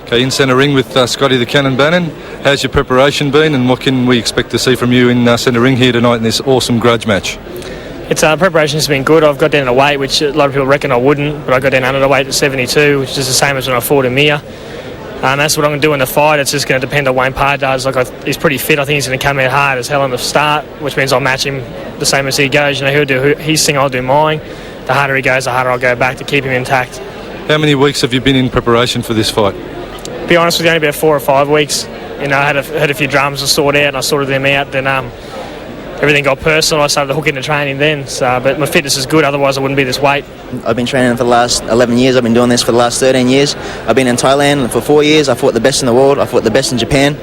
Okay, in centre ring with Scotty the Cannon Bannan. How's your preparation been, and what can we expect to see from you in centre ring here tonight in this awesome grudge match? It's preparation's been good. I've got down to weight, which a lot of people reckon I wouldn't, but I got down under the weight at 72, which is the same as when I fought in Mia. And that's what I'm going to do in the fight. It's just going to depend on what Parr does. He's pretty fit. I think he's going to come out hard as hell on the start, which means I'll match him the same as he goes. You know, he'll do his thing, I'll do mine. The harder he goes, the harder I'll go back to keep him intact. How many weeks have you been in preparation for this fight? To be honest with you, only about 4 or 5 weeks. You know, I had a few dramas to sort out, and I sorted them out. Then everything got personal. I started to hook into training then. But my fitness is good. Otherwise, I wouldn't be this weight. I've been training for the last 11 years. I've been doing this for the last 13 years. I've been in Thailand for 4 years. I fought the best in the world. I fought the best in Japan.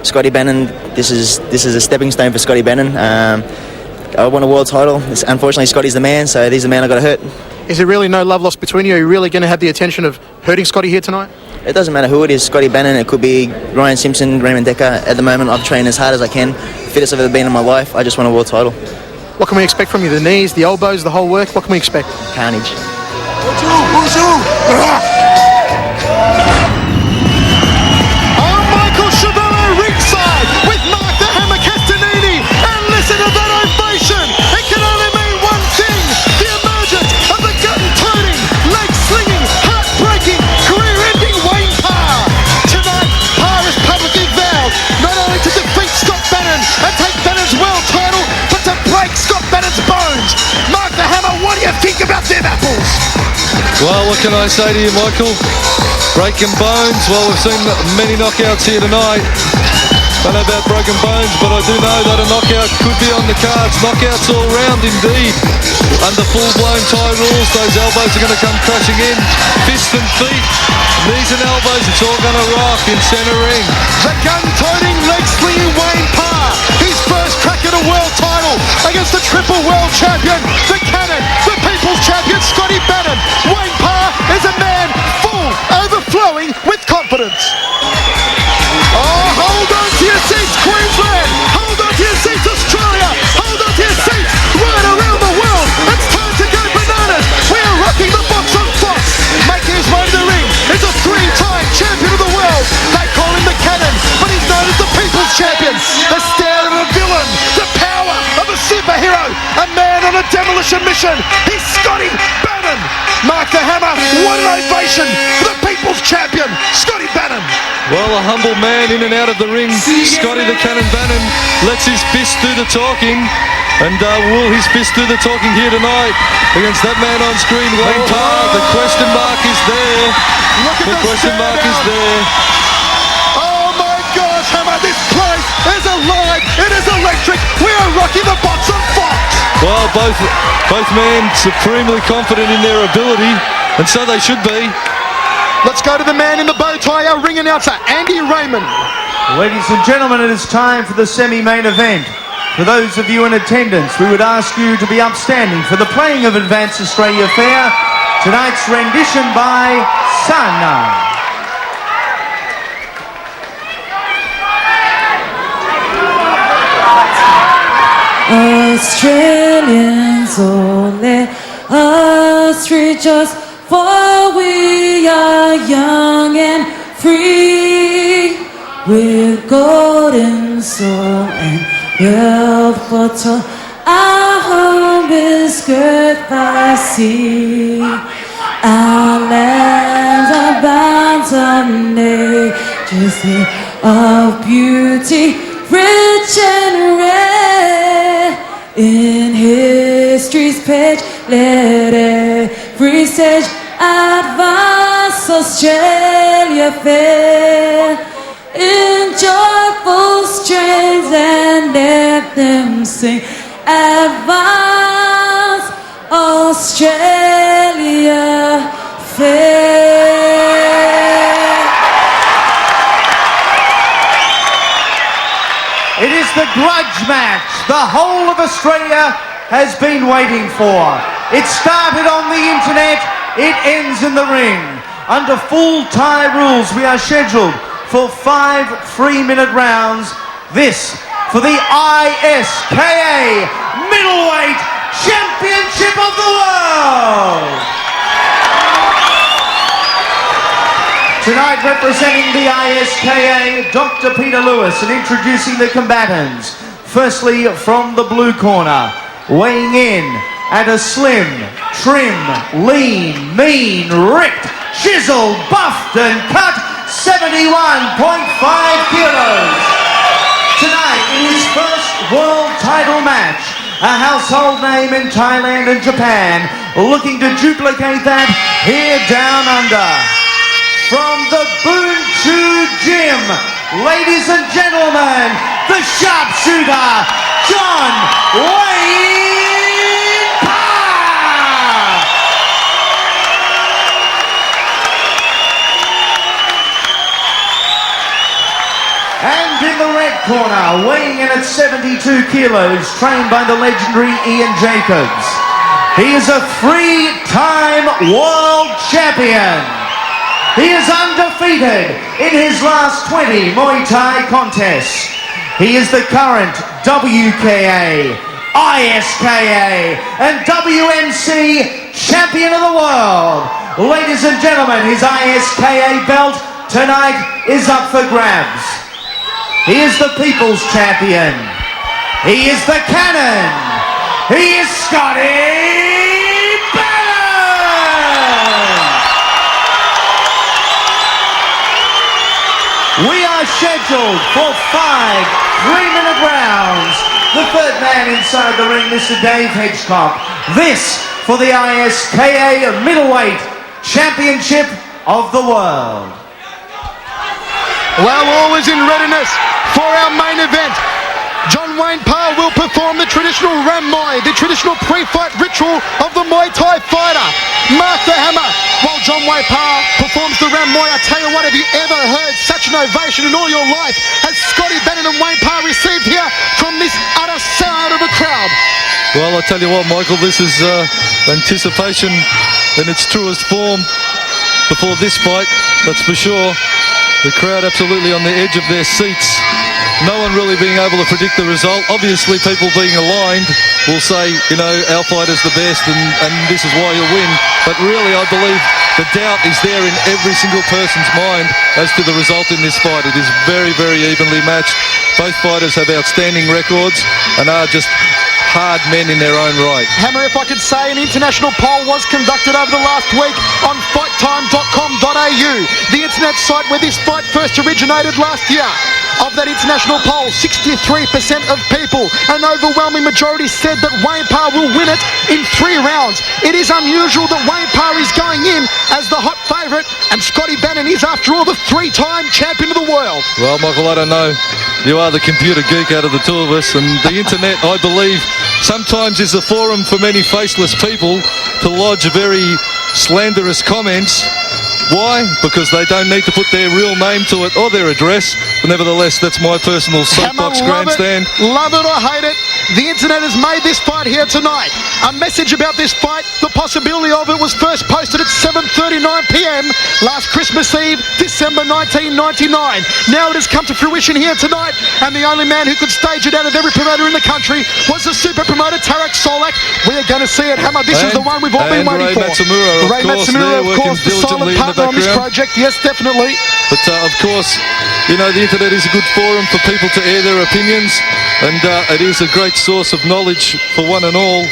Scotty Bannan, this is a stepping stone for Scotty Bannan. I won a world title. Unfortunately, Scotty's the man, so he's the man I got to hurt. Is there really no love lost between you? Are you really going to have the attention of hurting Scotty here tonight? It doesn't matter who it is, Scotty Bannan, it could be Ryan Simpson, Raymond Decker. At the moment, I've trained as hard as I can. Fittest I've ever been in my life. I just won a world title. What can we expect from you? The knees, the elbows, the whole work? What can we expect? Carnage. Michael Chavello ringside with Mark the Hammer Castanini, and listen to that ovation. It can only mean one thing: the emergence of the gun-toting, leg-slinging, heartbreaking, career-ending Wayne Parr. Tonight, Parr is publicly vowed not only to defeat Scott Bannan and take Bannan's world title, but to break Scott Bannan's bones. Mark the Hammer, what do you think about them apples? Well, what can I say to you, Michael? Breaking bones. Well, we've seen many knockouts here tonight. Don't know about broken bones, but I do know that a knockout could be on the cards. Knockouts all round, indeed. Under full-blown Thai rules, those elbows are going to come crashing in. Fists and feet, knees and elbows, it's all going to rock in centre ring. The gun-toting, leg-slinging Wayne Parr, his first crack at a world title against the triple world champion, the Cannon, the People's Champion, Scotty Bannan. Wayne Parr is a man full, overflowing with confidence. Oh, hold on to your seats, Queensland! Hold on to your seats, Australia! Hold on to your seats right around the world! It's time to go bananas! We are rocking the box on Fox! Making his way to the ring is a 3-time champion of the world! They call him the Cannon, but he's known as the People's Champion! The stare of a villain! The power of a superhero! A man on a demolition mission! He's Scotty Bannan! Mark the Hammer, what an ovation for the People's Champion, Scotty Bannan! Well, a humble man in and out of the ring, Scotty the Cannon Bannan, lets his fist do the talking, and will his fist do the talking here tonight against that man on screen, Wayne Parr? The question mark is there. The question mark is there. Oh my gosh, Hammer, this place is alive, it is electric, we are rocking the box on Fox! Well, both men supremely confident in their ability, and so they should be. Let's go to the man in the bow tie, our ring announcer, Andy Raymond. Ladies and gentlemen, it is time for the semi-main event. For those of you in attendance, we would ask you to be upstanding for the playing of Advanced Australia Fair, tonight's rendition by Sana. Australians, oh let us rejoice, for we are young and free, with golden soul and wealth foretold. Our home is girt by sea, our lands are bounds of nature's need of beauty, rich and rare. In history's page, let every stage advance Australia fair in joyful strains, and let them sing advance Australia fair. It is the grudge match the whole of Australia has been waiting for. It started on the internet, it ends in the ring. Under full Thai rules, we are scheduled for 5 3-minute rounds. This for the ISKA Middleweight Championship of the World. Tonight representing the ISKA, Dr. Peter Lewis, and introducing the combatants. Firstly, from the blue corner, weighing in at a slim, trim, lean, mean, ripped, chiseled, buffed and cut 71.5 kilos. Tonight, in his first world title match, a household name in Thailand and Japan, looking to duplicate that here down under. From the Boonchu Gym, ladies and gentlemen, the sharpshooter, John Wayne Parr. And in the red corner, weighing in at 72 kilos, trained by the legendary Ian Jacobs. He is a three-time world champion. He is undefeated in his last 20 Muay Thai contests. He is the current WKA, ISKA and WMC champion of the world. Ladies and gentlemen, his ISKA belt tonight is up for grabs. He is the people's champion. He is the cannon. He is Scotty Bannan. We are scheduled for 5 3-minute rounds. The third man inside the ring, Mr. Dave Hedgecock. This for the ISKA Middleweight Championship of the World. Well, all is in readiness for our main event. John Wayne Parr will perform the traditional Ram Muay, the traditional pre-fight ritual of the Muay Thai fighter. Mark the hammer while John Wayne Parr performs the Ram Muay. I tell you what, have you ever heard such an ovation in all your life as Scotty Bannan and Wayne Parr received here from this utter sound of a crowd? Well, I tell you what, Michael, this is anticipation in its truest form before this fight, that's for sure. The crowd absolutely on the edge of their seats. No one really being able to predict the result. Obviously, people being aligned will say, you know, our fighter's the best and this is why he'll win. But really, I believe the doubt is there in every single person's mind as to the result in this fight. It is very, very evenly matched. Both fighters have outstanding records and are just hard men in their own right. Hammer, if I could say, an international poll was conducted over the last week on fighttime.com.au, the internet site where this fight first originated last year. Of that international poll, 63% of people, an overwhelming majority, said that Wayne Parr will win it in 3 rounds. It is unusual that Wayne Parr is going in as the hot favourite, and Scotty Bannan is, after all, the 3-time champion of the world. Well, Michael, I don't know. You are the computer geek out of the two of us, and the internet, I believe, sometimes is a forum for many faceless people to lodge very slanderous comments. Why? Because they don't need to put their real name to it or their address. But nevertheless, that's my personal soapbox grandstand. Love it or hate it, the internet has made this fight here tonight. A message about this fight, the possibility of it, was first posted at 7:39 p.m. last Christmas Eve, December 1999. Now it has come to fruition here tonight, and the only man who could stage it out of every promoter in the country was the super promoter Tarek Solak. We are going to see it, Hammer. This is the one we've all been waiting for. Ray Matsumura, of course, the silent partner on this project. Yes, definitely. But of course, you know, the internet is a good forum for people to air their opinions, and it is a great source of knowledge for one and all.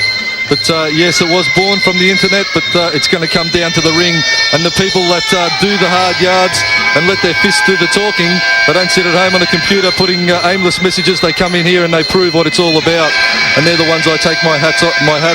But yes, it was born from the internet, but it's going to come down to the ring, and the people that do the hard yards and let their fists do the talking. They don't sit at home on a computer putting aimless messages. They come in here and they prove what it's all about, and they're the ones I take my hat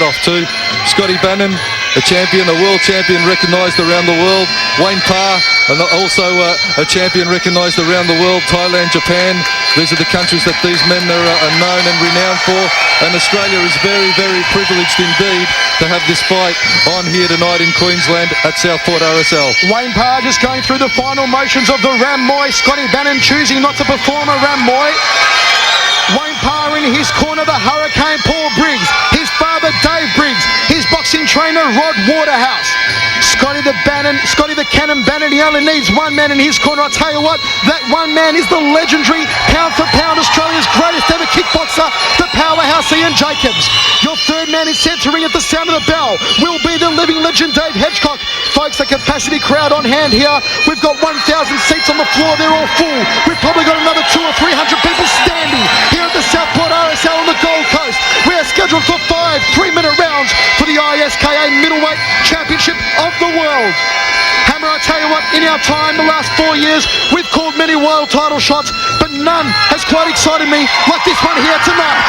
off to. Scotty Bannan, a champion, a world champion recognised around the world. Wayne Parr, and also a champion recognised around the world. Thailand, Japan, these are the countries that these men are known and renowned for, and Australia is very, very privileged indeed to have this fight on here tonight in Queensland at Southport RSL. Wayne Parr just going through the final motions of the Ram Muay. Scotty Bannan choosing not to perform a Ram Muay. Wayne Parr in his corner, the Hurricane Paul Briggs, his father Dave Briggs, his boxing trainer Rod Waterhouse. Scotty the Cannon Bannan, he only needs one man in his corner. I'll tell you what, that one man is the legendary pound for pound Australia's greatest ever kickboxer, the powerhouse Ian Jacobs. Your third man is centering at the sound of the bell will be the living legend Dave Hedgecock. Folks, the capacity crowd on hand here. We've got 1,000 seats on the floor, they're all full. We've probably got another 200 or 300 people standing here at the Southport RSL on the Gold Coast. We are scheduled for 5 3-minute rounds for the ISKA Middleweight Championship of the World. Hammer, I tell you what, in our time, the last 4 years, we've called many world title shots, but none has quite excited me like this one here tonight.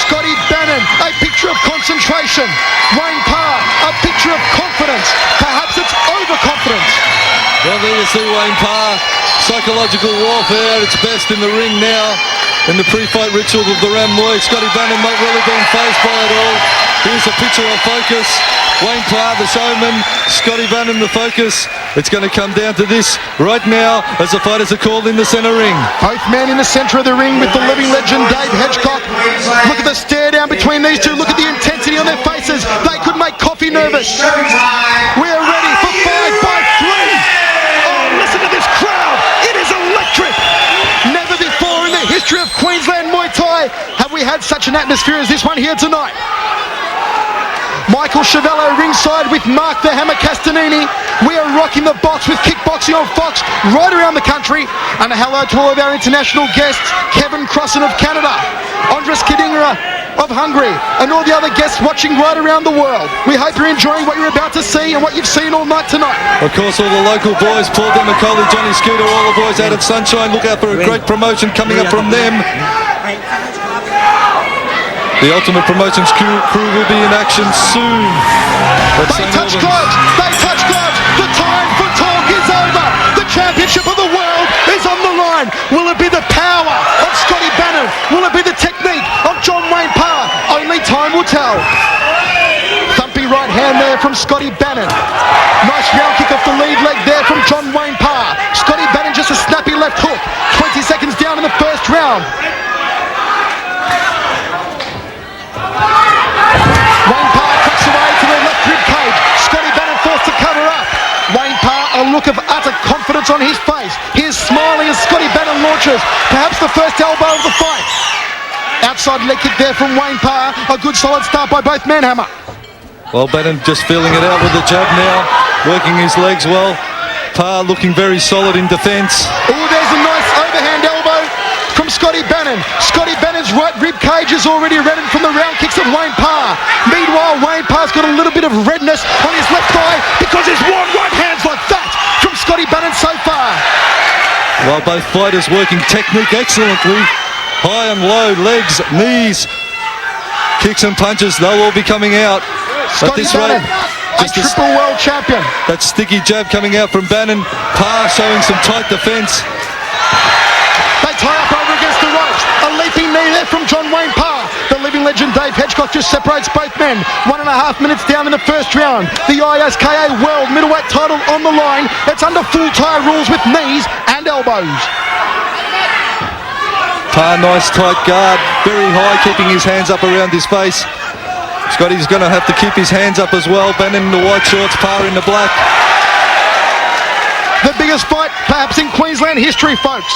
Scotty Bannan, a picture of concentration. Wayne Parr, a picture of confidence. Perhaps it's overconfidence. Well, there you see Wayne Parr. Psychological warfare at its best in the ring now. In the pre-fight ritual of the Ramway, Scotty Bannan not really being faced by it all. Here's a picture of focus. Wayne Parr, the showman. Scotty Bannan, the focus. It's going to come down to this right now as the fighters are called in the centre ring. Both men in the centre of the ring with the living legend Dave Hedgecock. Look at the stare down between these two. Look at the intensity on their faces. They could make coffee nervous. We are ready for 5 by 3. Oh, listen to this crowd. It is electric. Never before in the history of Queensland Muay Thai have we had such an atmosphere as this one here tonight. Michael Chevello ringside with Mark the Hammer Castanini. We are rocking the box with Kickboxing on Fox right around the country. And a hello to all of our international guests, Kevin Crossan of Canada, Andres Kadingra of Hungary, and all the other guests watching right around the world. We hope you're enjoying what you're about to see and what you've seen all night tonight. Of course, all the local boys, Paul Demicoli, Johnny Scooter, all the boys out at Sunshine. Look out for a great promotion coming up from them. The Ultimate Promotions crew will be in action soon. They touch gloves. They touch gloves. The time for talk is over. The championship of the world is on the line. Will it be the power of Scotty Bannan? Will it be the technique of John Wayne Parr? Only time will tell. Thumpy right hand there from Scotty Bannan. Nice round kick off the lead leg there from John Wayne Parr. Scotty Bannan just a snappy left hook. 20 seconds down in the first round. Wayne Parr cracks away to the left rib cage. Scotty Bannan forced to cover up. Wayne Parr, a look of utter confidence on his face. He is smiling as Scotty Bannan launches perhaps the first elbow of the fight. Outside leg kick there from Wayne Parr. A good solid start by both men, Hammer. Well, Bannan just feeling it out with the jab now, working his legs well. Parr looking very solid in defence. Oh, there's a nice overhand elbow from Scotty Bannan. Scotty Bannan's right rib cage is already reddened from the round kicks of Wayne Parr. Meanwhile, Wayne Parr's got a little bit of redness on his left thigh because he's worn right hands like that from Scotty Bannan so far. While both fighters working technique excellently, high and low, legs, knees, kicks and punches, they'll all be coming out. At this rate, a triple world champion. That sticky jab coming out from Bannan. Parr showing some tight defence. They tie up over against the ropes. A leaping knee there from John Wayne Parr. The living legend Dave Hedgecock just separates both men. 1.5 minutes down in the first round. The ISKA World Middleweight title on the line. It's under full tie rules with knees and elbows. Parr, nice tight guard. Very high, keeping his hands up around his face. Scotty's going to have to keep his hands up as well. Bannan in the white shorts, Parr in the black. The biggest fight perhaps in Queensland history, folks.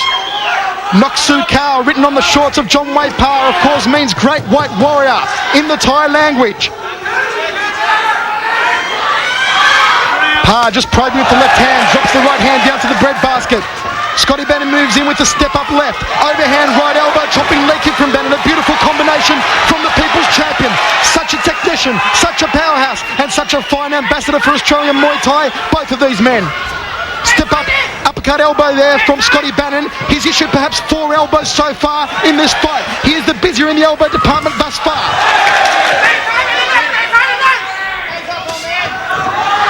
Noksu Kao, written on the shorts of John Wayne Parr, of course means great white warrior in the Thai language. Parr just probing with the left hand, drops the right hand down to the bread basket. Scotty Bannan moves in with the step up left. Overhand right elbow, chopping leg kick from Bannan. A beautiful combination from the People's Champion. Such a technician, such a powerhouse, and such a fine ambassador for Australian Muay Thai, both of these men. Step up, uppercut elbow there from Scotty Bannan. He's issued perhaps 4 elbows so far in this fight. He is the busier in the elbow department thus far.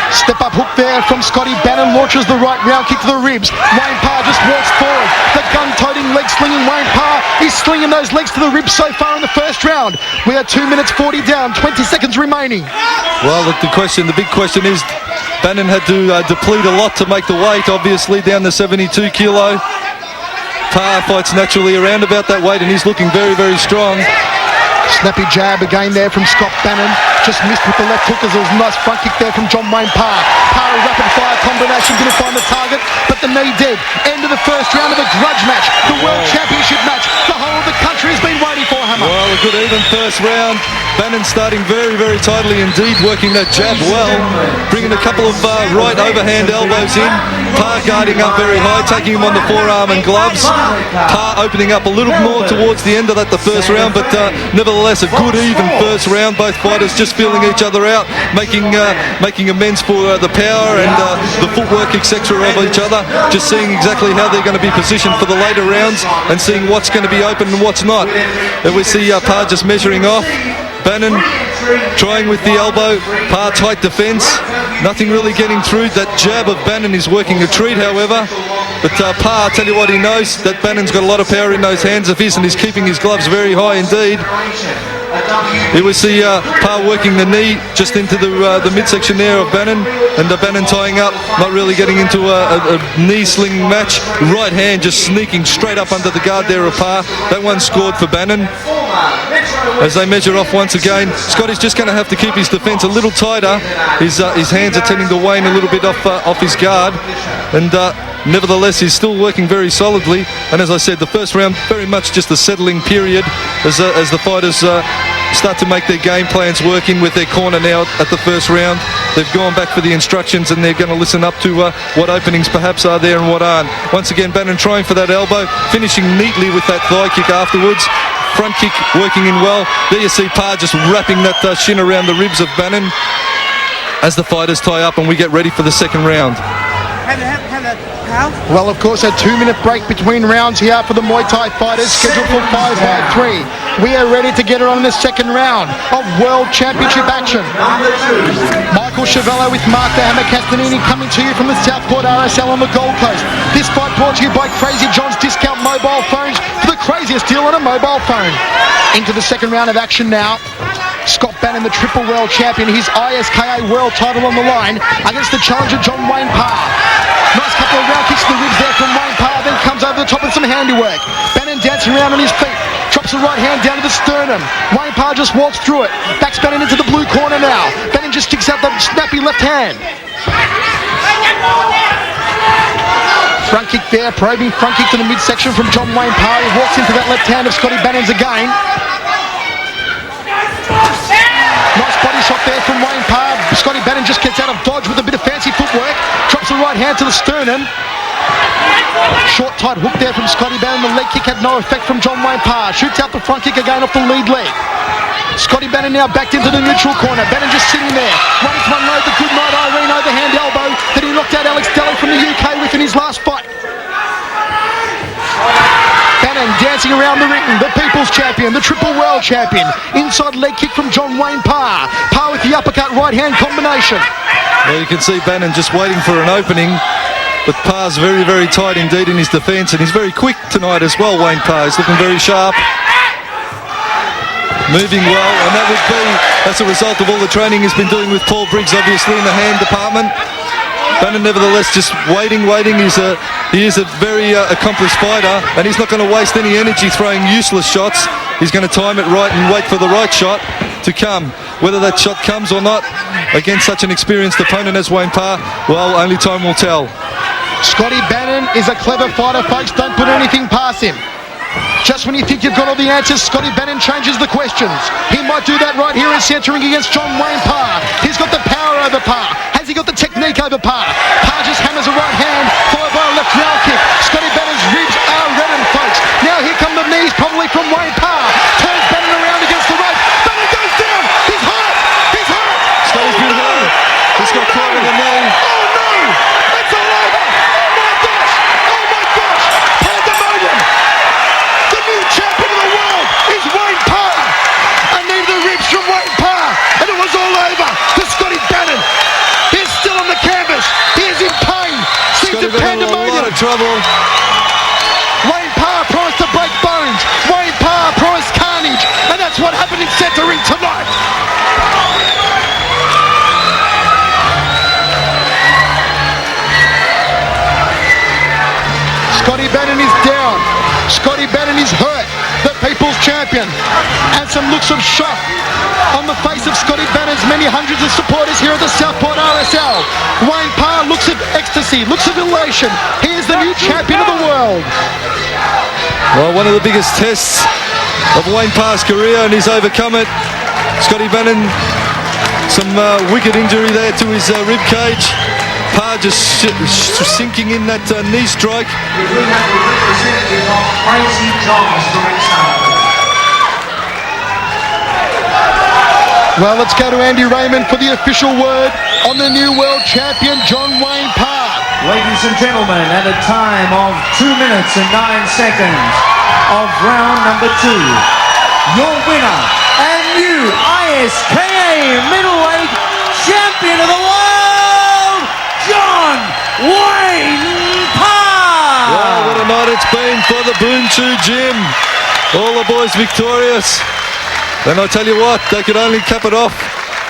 Step up hook there from Scotty Bannan, launches the right round kick to the ribs. Wayne Parr just walks forward. The gun-toting, leg-slinging Wayne Parr. He's slinging those legs to the ribs so far in the first round. We are 2 minutes 40 down, 20 seconds remaining. Well, the big question is, Bannan had to deplete a lot to make the weight, obviously, down to 72 kilo. Parr fights naturally around about that weight, and he's looking very, very strong. Snappy jab again there from Scott Bannan. Just missed with the left hook as there was a nice front kick there from John Wayne Parr. Parr, a rapid fire combination, didn't find the target, but the knee dead. End of the first round of a grudge match, the World Championship match. The whole of the country has been waiting for, Hammer. Well, a good even first round. Bannan starting very, very tightly indeed, working that jab well, bringing a couple of right overhand elbows in. Parr guarding up very high, taking him on the forearm and gloves. Parr opening up a little more towards the end of that, the first round, but nevertheless a good even first round. Both fighters just feeling each other out, making amends for the power and the footwork, etc. of each other. Just seeing exactly how they're going to be positioned for the later rounds and seeing what's going to be open and what's not. And we see Parr just measuring off. Bannan trying with the elbow. Parr tight defence. Nothing really getting through. That jab of Bannan is working a treat, however. But Parr, tell you what, he knows that Bannan's got a lot of power in those hands of his, and he's keeping his gloves very high indeed. Here we see Parr working the knee just into the midsection there of Bannan, and Bannan tying up, not really getting into a knee sling match. Right hand just sneaking straight up under the guard there of Parr. That one scored for Bannan. As they measure off once again, Scotty's just going to have to keep his defence a little tighter. His hands are tending to wane a little bit off his guard, and nevertheless he's still working very solidly. And as I said, the first round very much just a settling period as the fighters start to make their game plans work in with their corner now at the first round. They've gone back for the instructions and they're going to listen up to what openings perhaps are there and what aren't. Once again, Bannan trying for that elbow, finishing neatly with that thigh kick afterwards. Front kick working in well. There you see Parr just wrapping that shin around the ribs of Bannan as the fighters tie up and we get ready for the second round. Well, of course, a 2-minute break between rounds here for the Muay Thai fighters, scheduled for 5-5-3. We are ready to get it on the second round of World Championship action. Michael Chevello with Mark the Hammer Castanini coming to you from the Southport RSL on the Gold Coast. This fight brought to you by Crazy John's Discount Mobile Phones for the craziest deal on a mobile phone. Into the second round of action now. Scott Bannan, the triple world champion, his ISKA world title on the line against the challenger John Wayne Parr. Nice couple of round kicks to the ribs there from Wayne Parr, then comes over the top with some handiwork. Bannan dancing around on his feet, drops the right hand down to the sternum. Wayne Parr just walks through it, backs Bannan into the blue corner now. Bannan just sticks out the snappy left hand. Front kick there, probing front kick to the midsection from John Wayne Parr. He walks into that left hand of Scotty Bannan's again. Nice body shot there from Wayne Parr. Scotty Bannan just gets out of dodge with a bit of fancy footwork. Drops the right hand to the sternum. Short, tight hook there from Scotty Bannan. The leg kick had no effect from John Wayne Parr. Shoots out the front kick again off the lead leg. Scotty Bannan now backed into the neutral corner. Bannan just sitting there. Runs to unload the good night Irene overhand elbow that he knocked out Alex Delly from the UK with in his last fight. Bannan dancing around the ring, the People's Champion, the Triple World Champion. Inside leg kick from John Wayne Parr. Parr with the uppercut right hand combination. Well, you can see Bannan just waiting for an opening, but Parr's very, very tight indeed in his defence, and he's very quick tonight as well, Wayne Parr. He's looking very sharp. Moving well, and that would be as a result of all the training he's been doing with Paul Briggs, obviously, in the hand department. Bannan nevertheless just waiting. He is a very accomplished fighter, and he's not going to waste any energy throwing useless shots. He's going to time it right and wait for the right shot to come. Whether that shot comes or not against such an experienced opponent as Wayne Parr, well, only time will tell. Scotty Bannan is a clever fighter, folks. Don't put anything past him. Just when you think you've got all the answers, Scotty Bannan changes the questions. He might do that right here in centering against John Wayne Parr. He's got the power over Parr. Has he got the technique over Parr? Parr just hammers a right hand, followed by a left round kick. Scotty Bannan's ribs are reddened, folks. Now here come the knees, probably from Wayne Parr. Turns Bannan around against the rope. Bannan goes down. He's hurt. He's hurt. Scotty's been hurt. He's got caught in the knee. Oh no! It's all over. Oh my gosh! Oh my gosh! Pandemonium! The new champion of the world is Wayne Parr. A knee to the ribs from Wayne Parr, and it was all over for Scotty Bannan. He's still on the canvas. He is in pain. Seems Scotty of Bannan in a lot pandemonium. of trouble. Wayne Parr promised to break bones. Wayne Parr promised carnage, and that's what happened in centering tonight. Scotty Bannan is down. Scotty Bannan is hurt. The People's Champion champion. And some looks of shock on the face of Scotty Bannon's many hundreds of supporters here at the Southport RSL. Wayne Parr looks of ecstasy, looks of elation. He is the new champion of the world. Well, one of the biggest tests of Wayne Parr's career, and he's overcome it. Scotty Bannan, some wicked injury there to his rib cage. Parr just sinking in that knee strike. Well, let's go to Andy Raymond for the official word on the new world champion, John Wayne Parr. Ladies and gentlemen, at a time of 2 minutes and 9 seconds of round number 2, your winner and new ISKA middleweight champion of the world, John Wayne Parr. Wow, what a night it's been for the Boonchu Gym. All the boys victorious. And I tell you what, they could only cap it off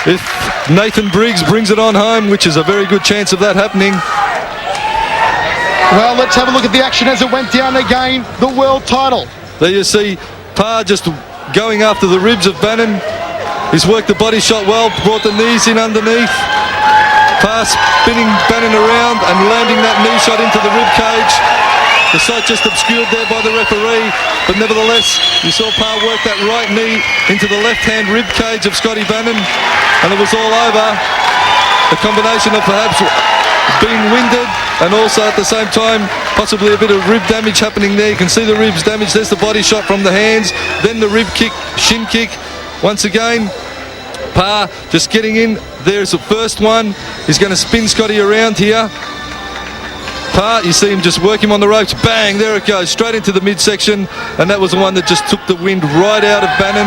if Nathan Briggs brings it on home, which is a very good chance of that happening. Well, let's have a look at the action as it went down again. The world title. There you see Parr just going after the ribs of Bannan. He's worked the body shot well, brought the knees in underneath. Parr spinning Bannan around and landing that knee shot into the rib cage. The sight just obscured there by the referee, but nevertheless, you saw Parr work that right knee into the left-hand rib cage of Scotty Bannan, and it was all over. A combination of perhaps being winded and also at the same time possibly a bit of rib damage happening there. You can see the ribs damaged. There's the body shot from the hands, then the rib kick, shin kick. Once again, Parr just getting in. There's the first one. He's going to spin Scotty around here. Parr, you see him just work him on the ropes. Bang, there it goes, straight into the midsection, and that was the one that just took the wind right out of Bannan.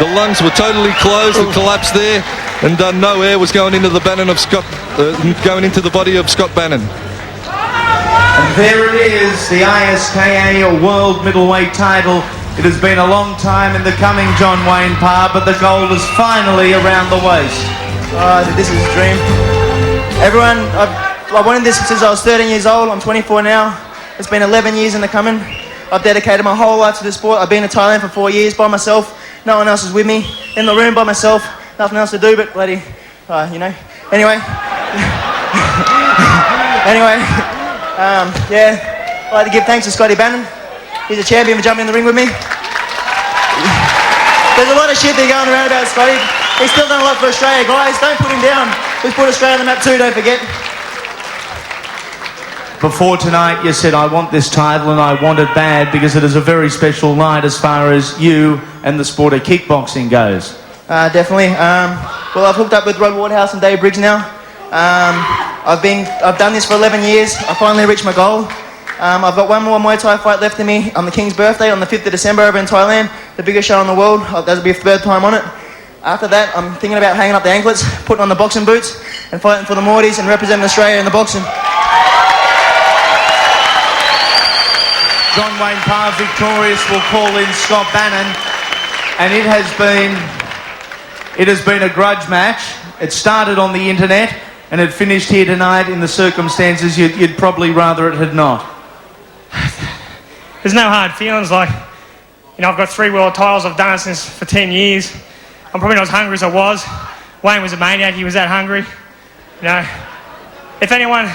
The lungs were totally closed and collapsed there, and no air was going into the Bannan of Scott, going into the body of Scott Bannan. And there it is, the ISKA World Middleweight title. It has been a long time in the coming, John Wayne Parr, but the gold is finally around the waist. This is a dream. Everyone, I wanted this since I was 13 years old. I'm 24 now. It's been 11 years in the coming. I've dedicated my whole life to the sport. I've been in Thailand for 4 years by myself. No one else is with me. In the room by myself. Nothing else to do but bloody, Anyway. I'd like to give thanks to Scotty Bannan. He's a champion for jumping in the ring with me. There's a lot of shit there going around about Scotty. He's still done a lot for Australia, guys. Don't put him down. We've put Australia on the map too, don't forget. Before tonight, you said, I want this title and I want it bad because it is a very special night as far as you and the sport of kickboxing goes. Definitely. Well, I've hooked up with Rod Wardhouse and Dave Briggs now. I've done this for 11 years. I finally reached my goal. I've got one more Muay Thai fight left in me on the King's birthday on the 5th of December over in Thailand, the biggest show in the world. That'll be a third time on it. After that, I'm thinking about hanging up the anklets, putting on the boxing boots, and fighting for the Mortys and representing Australia in the boxing. John Wayne Parr victorious will call in Scott Bannan, and it has been a grudge match. It started on the internet and it finished here tonight in the circumstances you'd probably rather it had not. There's no hard feelings. I've got 3 world titles. I've done it for 10 years. I'm probably not as hungry as I was. Wayne was a maniac. He was that hungry. If anyone,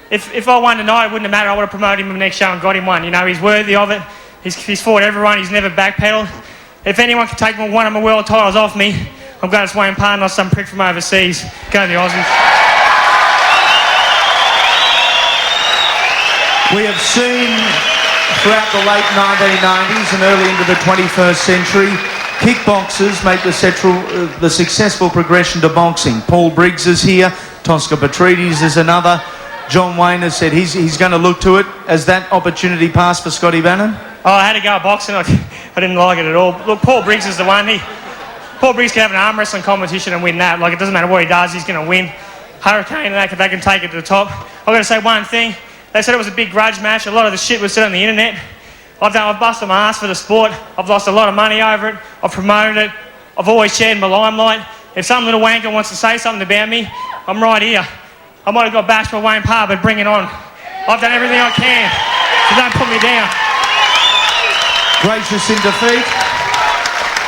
if I won tonight, it wouldn't have mattered. I would have promoted him in the next show and got him one. He's worthy of it. He's fought everyone. He's never backpedaled. If anyone can take one of my world titles off me, I'm glad it's Wayne Parr, not some prick from overseas. Go the Aussies. We have seen throughout the late 1990s and early into the 21st century, kickboxers make the successful progression to boxing. Paul Briggs is here. Tosca Petrides is another. John Wayne has said he's going to look to it. Has that opportunity passed for Scotty Bannan? Oh, I had to go at boxing. I didn't like it at all. Look, Paul Briggs is the one. Paul Briggs can have an arm wrestling competition and win that. It doesn't matter what he does, he's going to win. Hurricane and they can take it to the top. I've got to say one thing. They said it was a big grudge match. A lot of the shit was said on the internet. I've busted my ass for the sport. I've lost a lot of money over it. I've promoted it. I've always shared my limelight. If some little wanker wants to say something about me, I'm right here. I might have got bashed by Wayne Parr, but bring it on. I've done everything I can, so don't put me down. Gracious in defeat.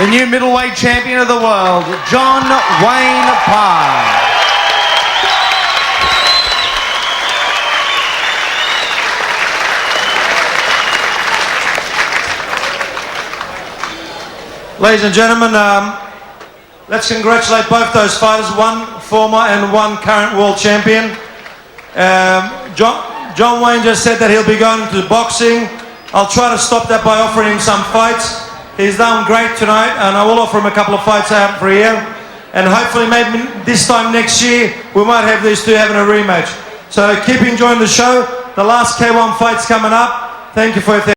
the new middleweight champion of the world, John Wayne Parr. Ladies and gentlemen, let's congratulate both those fighters, one former and one current world champion. John Wayne just said that he'll be going into boxing. I'll try to stop that by offering him some fights. He's done great tonight, and I will offer him a couple of fights out for a year. And hopefully maybe this time next year, we might have these two having a rematch. So keep enjoying the show. The last K1 fight's coming up. Thank you for your